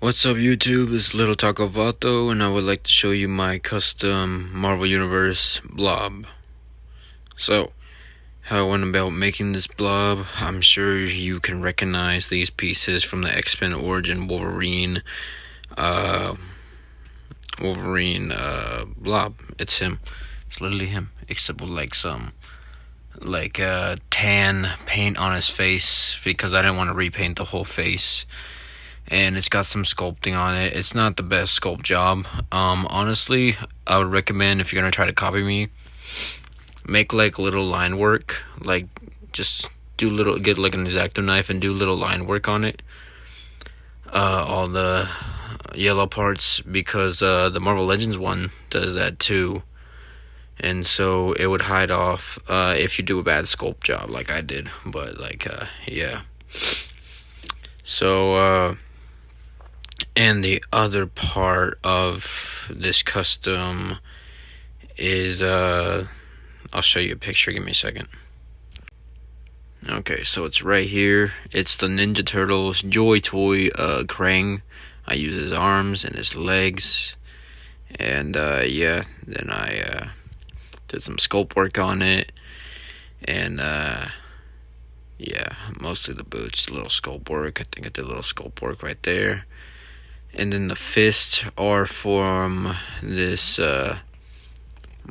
What's up YouTube, it's Little Taco Vato, and I would like to show you my custom Marvel Universe Blob. So, how I went about making this Blob, I'm sure you can recognize these pieces from the X-Men Origin Wolverine Blob. It's him. It's literally him, except with some tan paint on his face, because I didn't want to repaint the whole face. And it's got some sculpting on it. It's not the best sculpt job. Honestly, I would recommend, if you're gonna try to copy me, make little line work. Just get an X-Acto knife and do little line work on it. All the yellow parts, because the Marvel Legends one does that too. And so it would hide off if you do a bad sculpt job like I did. But yeah. So and the other part of this custom is, I'll show you a picture, give me a second. Okay, so it's right here. It's the Ninja Turtles Joy Toy Krang. I use his arms and his legs. And yeah, then I did some sculpt work on it. And yeah, mostly the boots, a little sculpt work. I think I did a little sculpt work right there. And then the fists are from this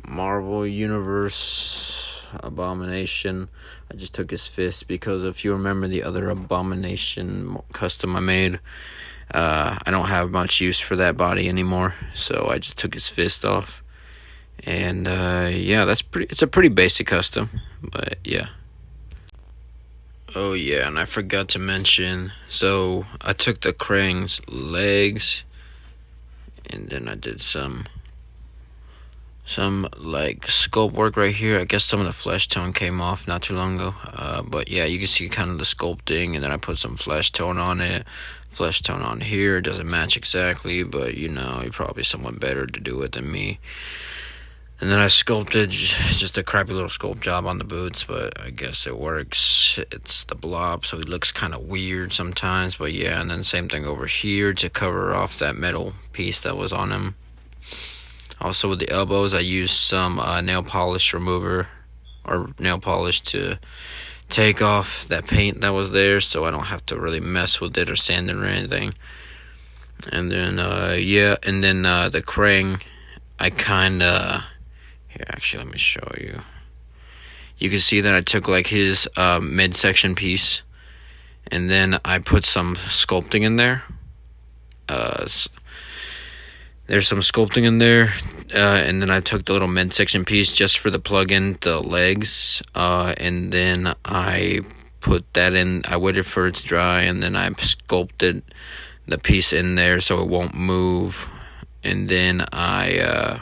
Marvel Universe Abomination. I just took his fist because if you remember the other Abomination custom I made, I don't have much use for that body anymore, so I just took his fist off. And yeah, it's a pretty basic custom, but yeah. Oh yeah, and I forgot to mention, so I took the Krang's legs, and then I did some sculpt work right here. I guess some of the flesh tone came off not too long ago, but yeah, you can see kind of the sculpting, and then I put some flesh tone on it. Flesh tone on here, it doesn't match exactly, but you're probably someone better to do it than me. And then I sculpted just a crappy little sculpt job on the boots, but I guess it works. It's the Blob, so he looks kind of weird sometimes, but yeah. And then same thing over here to cover off that metal piece that was on him. Also with the elbows, I used some nail polish remover, or nail polish, to take off that paint that was there, so I don't have to really mess with it or sand it or anything. And then yeah, and then the Krang, I kinda... Here, actually, let me show you. You can see that I took his midsection piece, and then I put some sculpting in there. There's some sculpting in there, and then I took the little midsection piece just for the plug-in, the legs, and then I put that in. I waited for it to dry, and then I sculpted the piece in there so it won't move, and then I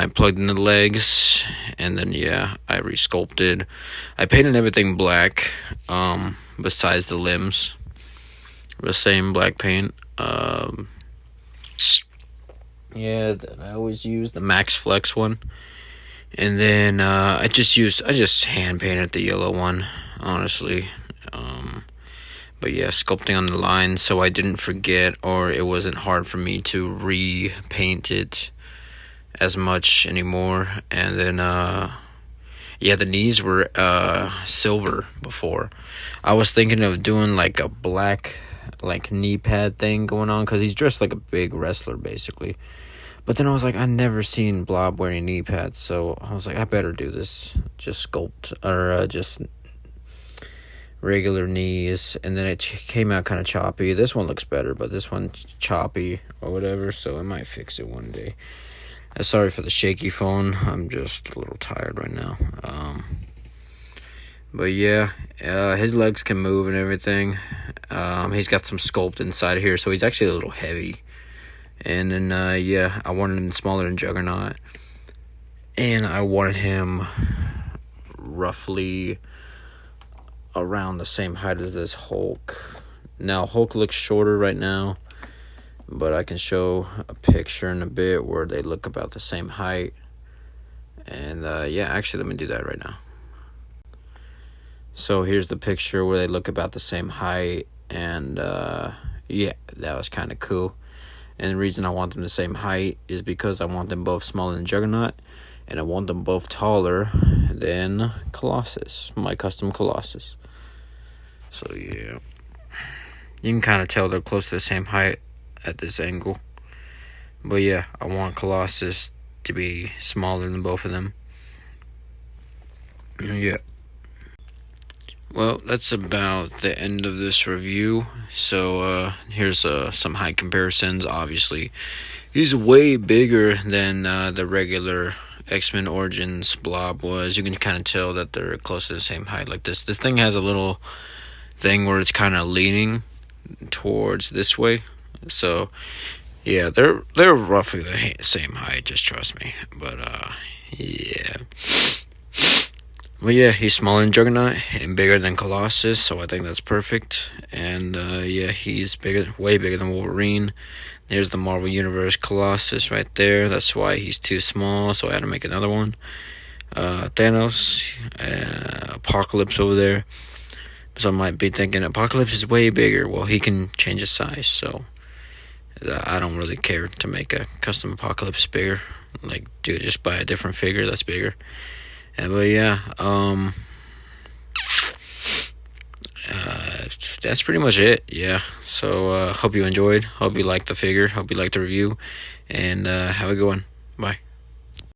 plugged in the legs, and then yeah, I resculpted. I painted everything black, besides the limbs. The same black paint. Yeah, that I always use the Max Flex one. And then I just hand painted the yellow one, honestly. But yeah, sculpting on the lines so I didn't forget, or it wasn't hard for me to repaint it as much anymore. And then yeah, the knees were silver before. I was thinking of doing a black knee pad thing going on, because he's dressed like a big wrestler basically. But then I was like, I never seen Blob wearing knee pads, so I was like, I better do this, just sculpt, or just regular knees. And then it came out kind of choppy. This one looks better, but this one's choppy or whatever, so I might fix it one day. Sorry for the shaky phone. I'm just a little tired right now. But yeah, his legs can move and everything. He's got some sculpt inside here, so he's actually a little heavy. And then yeah, I wanted him smaller than Juggernaut, and I wanted him roughly around the same height as this Hulk. Now Hulk looks shorter right now, but I can show a picture in a bit where they look about the same height. And yeah, actually, let me do that right now. So here's the picture where they look about the same height, and yeah, that was kind of cool. And the reason I want them the same height is because I want them both smaller than Juggernaut, and I want them both taller than Colossus, my custom Colossus. So yeah, you can kind of tell they're close to the same height at this angle. But yeah, I want Colossus to be smaller than both of them. Yeah. Well, that's about the end of this review. So here's some height comparisons. Obviously, he's way bigger than the regular X-Men Origins Blob was. You can kind of tell that they're close to the same height. Like this thing has a little thing where it's kind of leaning towards this way. So yeah, they're roughly the same height. Just trust me. But yeah. Well, yeah, he's smaller than Juggernaut and bigger than Colossus, so I think that's perfect. And yeah, he's bigger, way bigger than Wolverine. There's the Marvel Universe Colossus right there. That's why he's too small, so I had to make another one. Thanos, Apocalypse over there. Some might be thinking Apocalypse is way bigger. Well, he can change his size, so I don't really care to make a custom Apocalypse bigger. Like, dude, just buy a different figure that's bigger. But yeah, that's pretty much it. Yeah, so hope you enjoyed. Hope you liked the figure. Hope you liked the review, and have a good one. Bye.